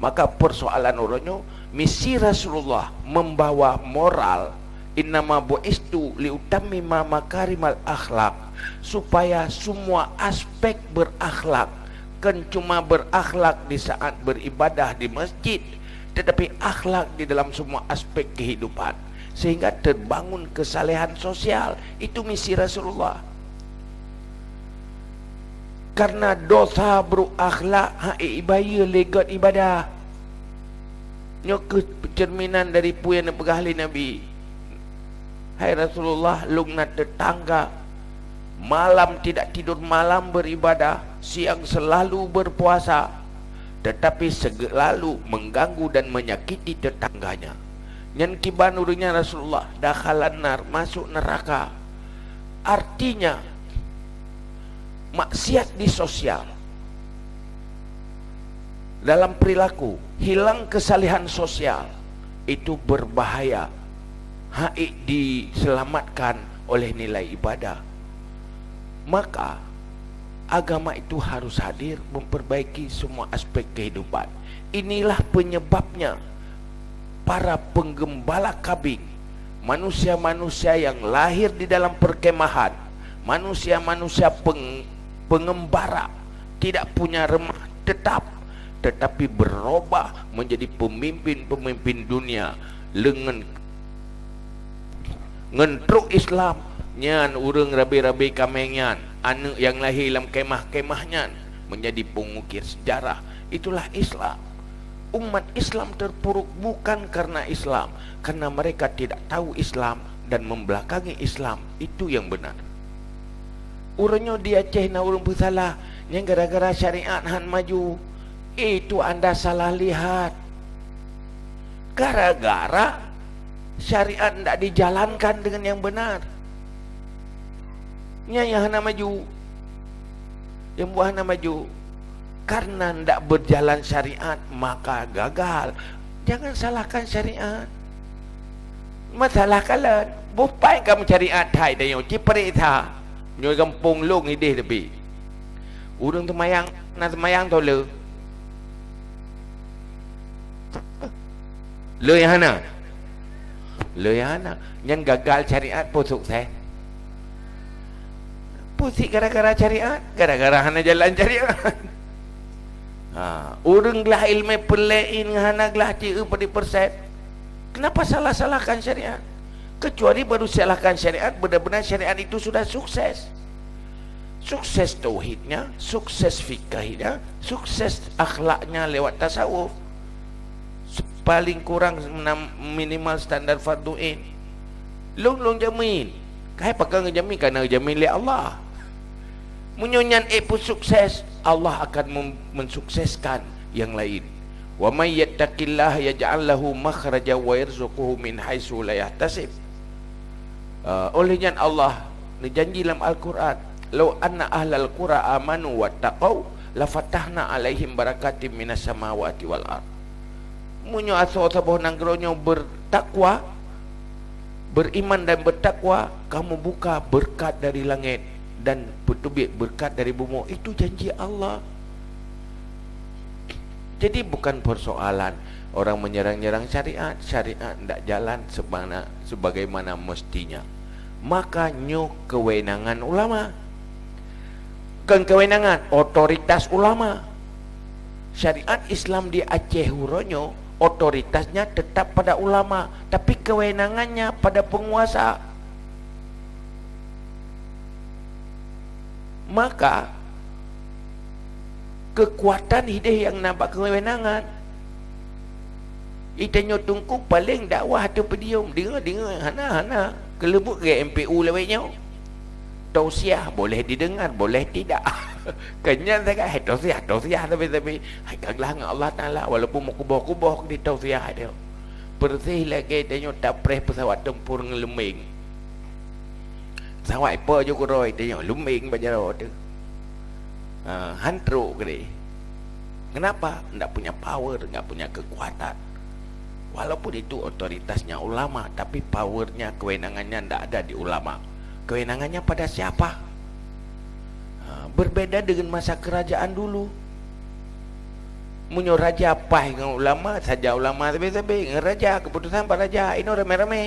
Maka persoalan orangnya, misi Rasulullah membawa moral, innama bu'istu liutammima makarimal akhlak, supaya semua aspek berakhlak. Kan cuma berakhlak di saat beribadah di masjid, tetapi akhlak di dalam semua aspek kehidupan, sehingga terbangun kesalehan sosial. Itu misi Rasulullah. Karena dosa berakhlak ibaya legat ibadah. Nyok cerminan dari puyan pegahli Nabi. Hai Rasulullah, lungna tetangga, malam tidak tidur malam beribadah, siang selalu berpuasa, tetapi selalu mengganggu dan menyakiti tetangganya. Nyan kiban urunya Rasulullah, dakhalan nar, masuk neraka. Artinya maksiat di sosial, dalam perilaku, hilang kesalehan sosial, itu berbahaya. Haik diselamatkan oleh nilai ibadah. Maka agama itu harus hadir memperbaiki semua aspek kehidupan. Inilah penyebabnya para penggembala kambing, manusia-manusia yang lahir di dalam perkemahan, manusia-manusia pengembara, tidak punya rumah tetap, tetapi berubah menjadi pemimpin-pemimpin dunia lengan ngentruk Islam. Nyan urang rabi-rabi kamenyan, anak yang lahir dalam kemah-kemahnya menjadi pengukir sejarah. Itulah Islam. Umat Islam terpuruk bukan karena Islam, karena mereka tidak tahu Islam dan membelakangi Islam. Itu yang benar. Urangnya di Aceh na urang bersalah, yang gara-gara syariat han maju. Itu anda salah lihat. Gara-gara syariat tidak dijalankan dengan yang benar. Yang hana maju, yang buah hana maju. Karena tidak berjalan syariat, maka gagal. Jangan salahkan syariat. Masalah kalian, bupai kamu syariat Thai dah yang ciperita. Nyoy kampung long ideh tapi urang temayang nak temayang tau le yang hana yang gagal syariat pun sukses. Pusing gara-gara syariat, gara-gara hana jalan syariat. Urang gelah ilmu pelein ngahana gelah cia pada persep. Kenapa salah-salahkan syariat? Kecuali baru salahkan syariat, benar-benar syariat itu sudah sukses. Sukses tauhidnya, sukses fikahnya, sukses akhlaknya lewat tasawuf. Paling kurang minimal standar fardu'in. Long jamin. Kahit pakai ngejamin kerana ngejamin oleh Allah. Munyonyan pun sukses, Allah akan mensukseskan yang lain. Wa may yattaqillaha yaj'al lahu makhraja wa yarzuquhu min haitsu la yahtasib. Olehnya Allah janji dalam Al-Quran, "Law anna ahlal qura amanu wattaqau lafatahna alaihim barakatim minas samawati wal ard." Munyo aso saboh nangronyo bertakwa, beriman dan bertakwa, kamu buka berkat dari langit dan bertubik berkat dari bumi. Itu janji Allah. Jadi bukan persoalan orang menyerang-nyerang syariat. Syariat tidak jalan sebagaimana mestinya. Makanya kewenangan ulama, bukan kewenangan, otoritas ulama. Syariat Islam di Aceh Huronyo, otoritasnya tetap pada ulama, tapi kewenangannya pada penguasa. Maka kekuatan hidayah yang nampak kewenangan, itanyo tungku paling dakwah tu pedium dengar hana kelebut ke MPU lewatnya. Tausiah boleh didengar, boleh tidak. Kenyang sangat tausiah tapi kaglah dengan Allah Taala, walaupun mau kubah di tausiah dia. Bersih lagi tanya tak preh pesawat tempur ngeleming. Pesawat apa je kuroi tanya luming bajaro tu. Hantruk ke dia. Kenapa? Tak punya power, tak punya kekuatan. Walaupun itu otoritasnya ulama, tapi powernya, kewenangannya tidak ada di ulama. Kewenangannya pada siapa? Berbeda dengan masa kerajaan dulu. Munyo raja pai dengan ulama, saja ulama tapi dengan raja, keputusan para raja ini rame-rame.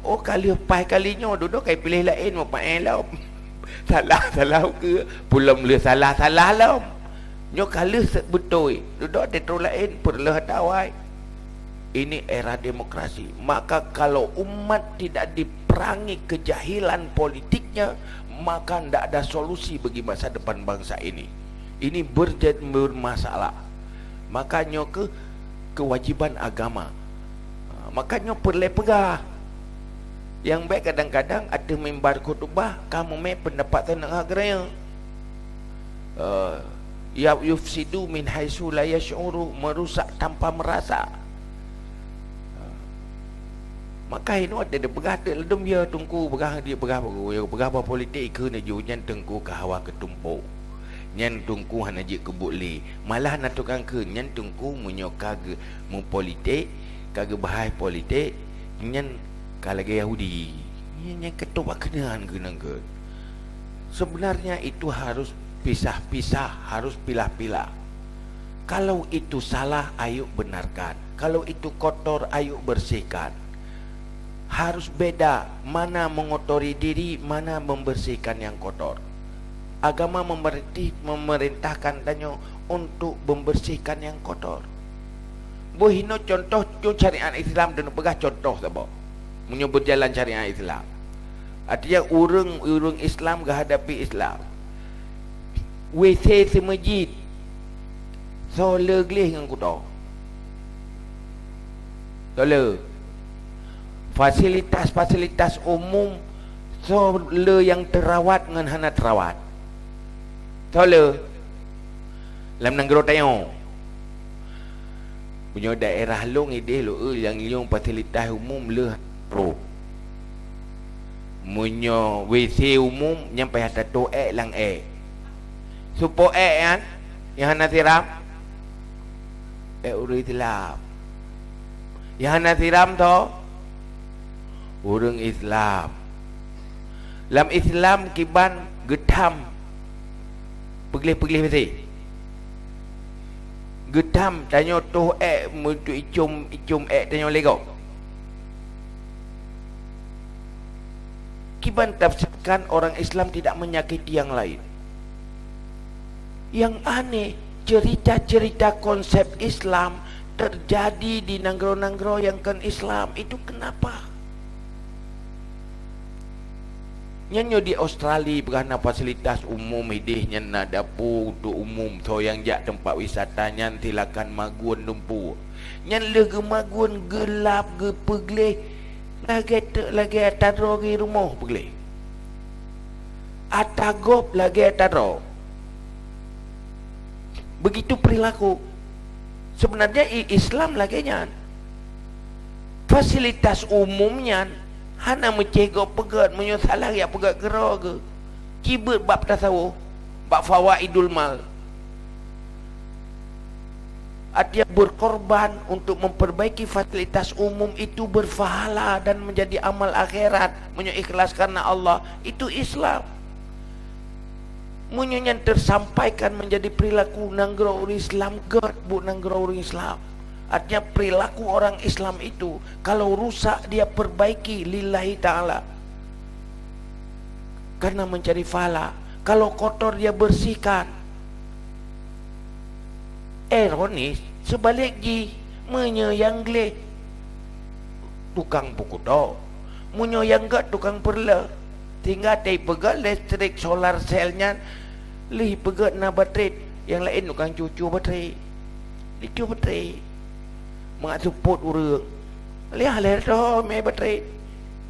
Kali pai kalinya duduk kai pilih lain mau pai lah. Salah ke pulang le salah lah. Nyo kali betul duduk di terus lain perlu tawai. Ini era demokrasi. Maka kalau umat tidak diperangi kejahilan politiknya, maka tidak ada solusi bagi masa depan bangsa ini. Ini bermasalah. Makanya kewajiban agama. Makanya perlu pegah. Yang baik kadang-kadang ada mimbar khutbah, kamu pendapat tentang agaranya. Ya yufsidu min haitsu la yash'uru, merusak tanpa merasa. Maka ini ada pegah ledum dia tungku pegah dia pegah politik ke na ju nyan tengku ke hawa ketumpuk. Nyan tungku hana je kebuli. Malah na tukang ke nyan tungku menyoka ke mu politik, kage bahai politik, nyan kalage Yahudi. Nyan ketua kenaan kenang ke. Sebenarnya itu harus pisah-pisah, harus pilah-pilah. Kalau itu salah, ayo benarkan. Kalau itu kotor, ayo bersihkan. Harus beda mana mengotori diri, mana membersihkan yang kotor. Agama memerintahkan danyo untuk membersihkan yang kotor. Bohino contoh syariat Islam dan pegah contoh sebab menyebut jalan syariat Islam. Artinya urung Islam menghadapi Islam. WC semajid solar gelih dengan kuda. Solar fasilitas umum solar yang terawat dengan hana terawat. Solar dalam negara tayo punya daerah long ide lo yang yung fasilitas umum le pro. Munyo WC umum nyampai hata to lang supo kan yang hana tiram urang Islam. Yang hana tiram to urang Islam. Dalam Islam kiban gedam peglih-peglih mesti gedam tanya tu mutu icum tanya lego. Kiban tafsirkan orang Islam tidak menyakiti yang lain. Yang aneh, cerita-cerita konsep Islam terjadi di nanggro-nanggro yang kan Islam. Itu kenapa? Nyanyo di Australia berana fasilitas umum hidihnya na dapur untuk umum so yang jak tempat wisata nyan tilakan magun lumpu. Nyan lega magun gelap ge pegleh lagi ataro di rumah pegleh. Atagop lagi ataro. Begitu perilaku. Sebenarnya Islam lagi nyan. Fasilitas umumnya hana mencegok pegat menyosalah ya pegat gerah ke. Kibet bab tasawuf, bab fawaidul mal. Artinya berkorban untuk memperbaiki fasilitas umum itu berfahala dan menjadi amal akhirat, menyikhlas karena Allah. Itu Islam. Yang tersampaikan menjadi perilaku nanggro orang Islam god bu nanggro orang Islam. Artinya perilaku orang Islam itu kalau rusak dia perbaiki lillahi ta'ala karena mencari fahala. Kalau kotor dia bersihkan. Ironis sebaliknya menyayangi tukang pukudo, menyayangi tukang perla. Tinggal dia pegat listrik solar selnya, lih pegat na baterai. Yang lain tukang cucu baterai. Itu baterai. Mak support urang. Lihat tu me baterai.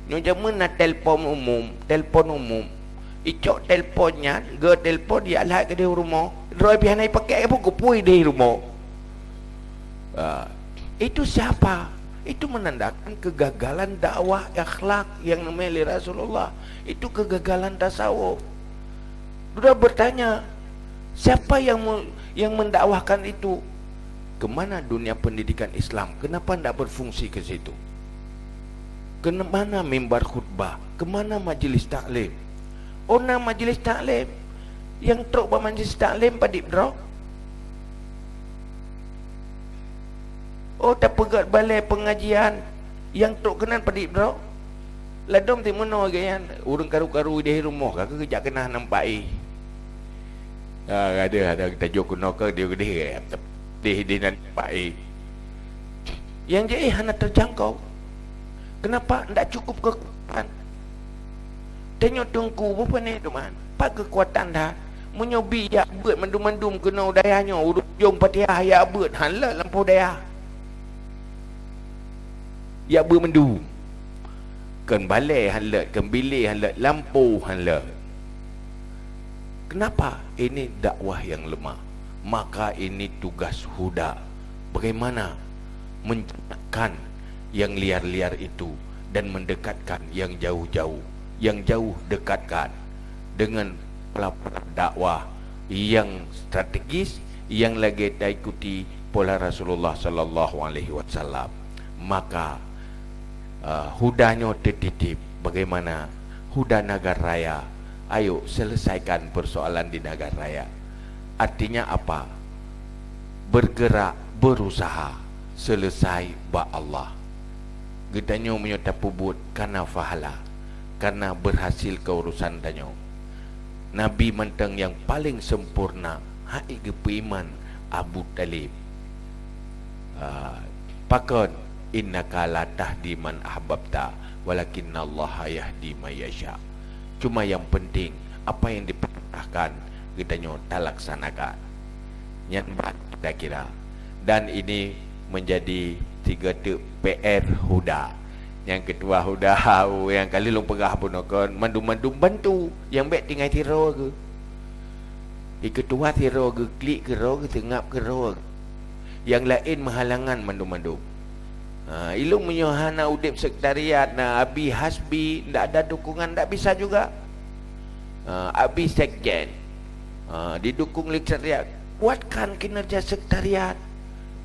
Nyo jaman na telefon umum. Icok teleponnya, ge telefon dia lah ke di rumah. Roi pihanai pakai apa kupui di rumah. Itu siapa? Itu menandakan kegagalan dakwah akhlak yang namanya Rasulullah. Itu kegagalan tasawuf. Sudah bertanya, siapa yang mendakwahkan itu? Kemana dunia pendidikan Islam? Kenapa tidak berfungsi ke situ? Kemana mimbar khutbah? Kemana majlis taklim? Ona majlis taklim yang truk majlis taklim padip drok. Oh tak pegat balai pengajian yang truk kenan padip drok. Ladom ti mono gayan urang karu-karu di rumah ka kejak kena nampai. Ada kita jok kuno ke dia di nampai. Yang je hana terjangkau. Kenapa ndak cukup kekuatan? Tengok tungku apa ni teman? Pak kekuatan dah. Menyobi ya beut mandum-mandum kena dayanya urut jong Fatihah ya beut hala lampu daya. Ya bermendu kan balai halat, kan bilik halat, lampu halat. Kenapa? Ini dakwah yang lemah. Maka ini tugas huda. Bagaimana menjadikan yang liar-liar itu dan mendekatkan yang jauh-jauh. Yang jauh dekatkan dengan pelaporan dakwah yang strategis, yang lagi diikuti pola Rasulullah sallallahu alaihi wasallam. Maka hudanya tertitip. Bagaimana huda Nagar Raya? Ayo selesaikan persoalan di Nagar Raya. Artinya apa? Bergerak, berusaha selesai ba Allah. Gedanyo menyota pubut karena fahala, karena berhasil keurusan danyo. Nabi menteng yang paling sempurna hai gepeiman Abu Talib. Pakon innaka la tahdi man ahbabta walakinnallaha yahdi may yasha. Cuma yang penting apa yang diperintahkan kita laksanakan. Nyan kita kira. Dan ini menjadi 3 PR huda. Yang kedua huda yang kali lu pegah pun kon mandum-mandum bantu yang baik tinggal tiro ke. Yang kedua tiro ke klik ke ro ke tengap ke ro. Yang lain menghalangan mandum-mandum. Ilung menyohana udip sekretariat na abi hasbi ndak ada dukungan ndak bisa juga. Abi sekjen didukung sekretariat. Kuatkan kinerja sekretariat,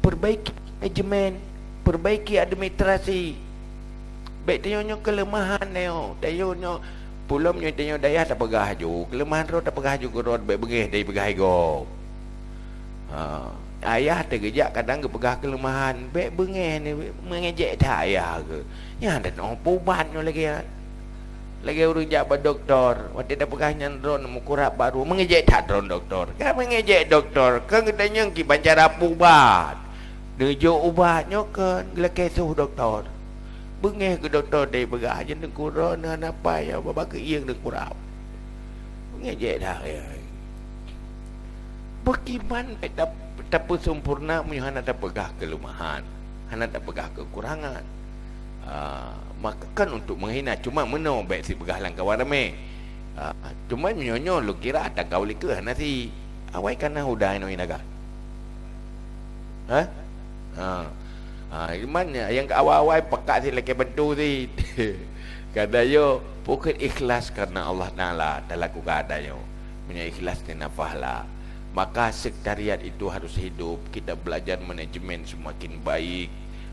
perbaiki manajemen, perbaiki administrasi. Baik tanya kelemahan neo, tanya pulomnya tanya daya tak pegah ju, kelemahan ro tak pegah ju ro baik begeh dari pegah go. Ayah tergejak kadang ke pegah kelemahan baik bengeh ni mengejek tak ayah ke. Ya ada no puban lagi ya. Lagi urung jabat doktor. Waktu dah pegahnya drone mukurap baru. Mengejek tak drone doktor? Kan mengejek doktor. Kan katanya ki bancar apa ubat. Nujuk ubatnya kan. Gila kesuh doktor. Bengeh ke doktor dia pegah. Jangan kurang dengan apa ya. Bapak ke iang dia kurap. Mengejek dah ya. Bagaimana tak sempurna punya anak tak pegah kelemahan. Anak tak pegah kekurangan. Maka kan untuk menghina cuma meno baik si pegah lang kawan ramai. Cuma nyonyo lu kira tak kau lika nasi awai kana udah ino inaga. Gimana yang awal-awal pekat si laki bentu si. Kata yo bukan ikhlas karena Allah Taala talaku kata yo. Punya ikhlas ni nafahlah. Maka sekretariat itu harus hidup. Kita belajar manajemen semakin baik.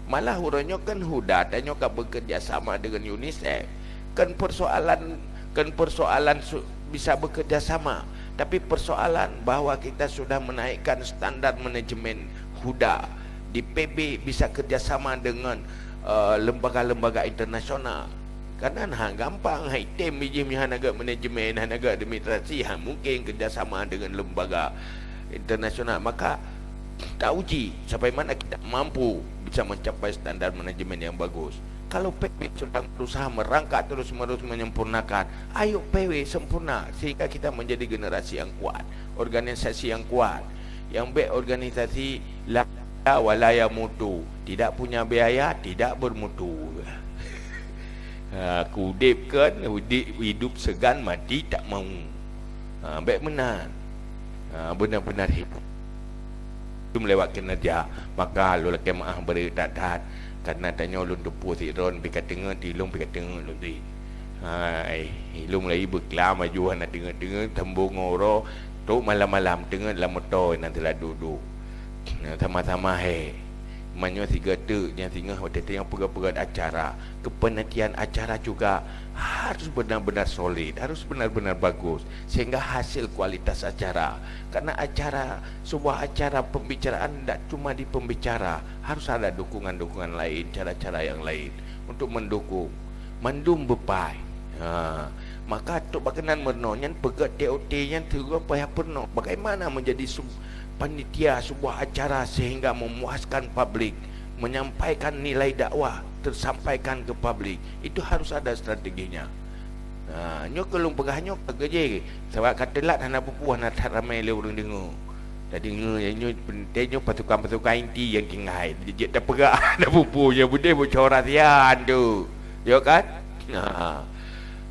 Malah urangnya kan huda tanya kan bekerja sama dengan UNICEF. Kan persoalan bisa bekerja sama. Tapi persoalan bahawa kita sudah menaikkan standar manajemen huda. Di PB bisa kerjasama dengan lembaga-lembaga internasional. Karena gampang item biji hanaga manajemen, hanaga administrasi, mungkin kerjasama dengan lembaga internasional. Maka tak uji sampai mana kita mampu bisa mencapai standar manajemen yang bagus. Kalau PW sedang berusaha merangkak terus-menerus menyempurnakan, ayo PW sempurna sehingga kita menjadi generasi yang kuat, organisasi yang kuat, yang baik organisasi la walaya mutu, tidak punya biaya, tidak bermutu. Kudip kan hidup segan mati tak mau. Baik benar. Benar-benar hidup melewat kinerja. Maka lu laki maah beri tak karena tanya ulun depu si ron pika tengah tilung pika tengah lu di ilung lagi berkelam maju nak tengah tembung ngoro tu malam-malam tengah dalam motor nanti lah duduk sama-sama manyo tiga tu yang tinggal waktu yang pegang-pegang acara, kepenantian acara juga harus benar-benar solid, harus benar-benar bagus sehingga hasil kualitas acara. Karena sebuah acara pembicaraan tidak cuma di pembicara, harus ada dukungan-dukungan lain, cara-cara yang lain untuk mendukung. Mandum bepai. Maka tu bakanan menonyan pegat TOT yang terus payah penuh. Bagaimana menjadi panitia sebuah acara sehingga memuaskan publik, menyampaikan nilai dakwah tersampaikan ke publik, itu harus ada strateginya. Nyo kelung pegahnya kegeje sebab katelat hana pupuh hana ramai le urang dengar. Tadi nyo pentingnya pasukan-pasukan inti yang kingai dia tak pegah ada pupuhnya bude bocoran sian tu. Yo kan?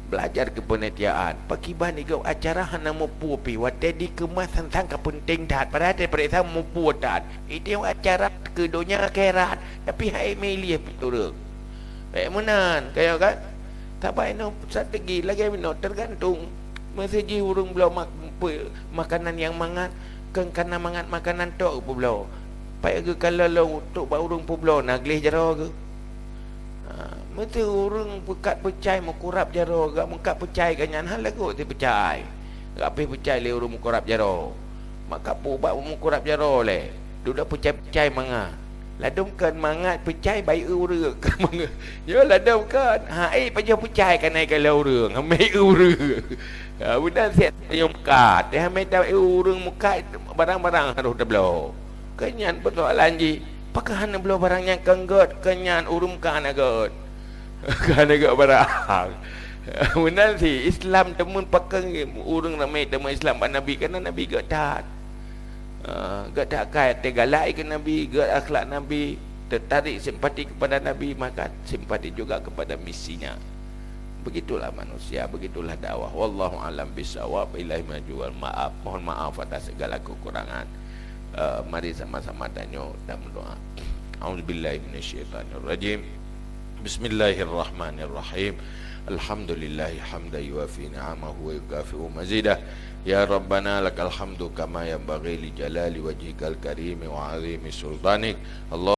Belajar kepenetiaan. Pakiban ikut acara hana mupu pi wate di kemas tentang kepenting dat pada perintah mupu dat. Itu acara kedunya akhirat. Tapi hai melia pituruk. Baik menan kaya kan? Tak baik no strategi lagi no tergantung. Masa ji urang belau makanan yang mangat kan kana mangat makanan tok pu belau. Pai ke kalau lo tok ba urang pu belau naglih jaro ke. Mesti orang pekat percaya mukurap jaro, gak mengkat percaya kanyan hal lagu ti percaya. Gak percaya le orang mukurap jaro. Maka pubat mukurap jaro le. Duda percaya manga. Ladum kan mangat percaya baik ura kan manga. Yo ladum kan. Paja percaya kan naik kalau urang. Amai ura. Budak set yang mukat. Dia amai tahu urang mukat barang-barang harus tablo. Kanyan persoalan ji. Pakah hana belau barang yang kenggot kanyan urum kan agot. Kan agak barang. Benar sih Islam temun pakang urang ramai temun Islam pak Nabi kerana Nabi gak taat. Gak tak kait tegalai ke Nabi, gak akhlak Nabi, tertarik simpati kepada Nabi, maka simpati juga kepada misinya. Begitulah manusia, begitulah dakwah. Wallahu alam bisawab. Ilahi majual maaf. Mohon maaf atas segala kekurangan. Mari sama-sama tanya dan berdoa. A'udzubillahi minasyaitonirrajim. Bismillahirrahmanirrahim. Alhamdulillahi hamda yuafi ni'amahu wa yukafi'u mazidah. Ya Rabbana lakal hamdu kama yanbaghi li jalali wajhikal karimi wa azimi sultanik. Allah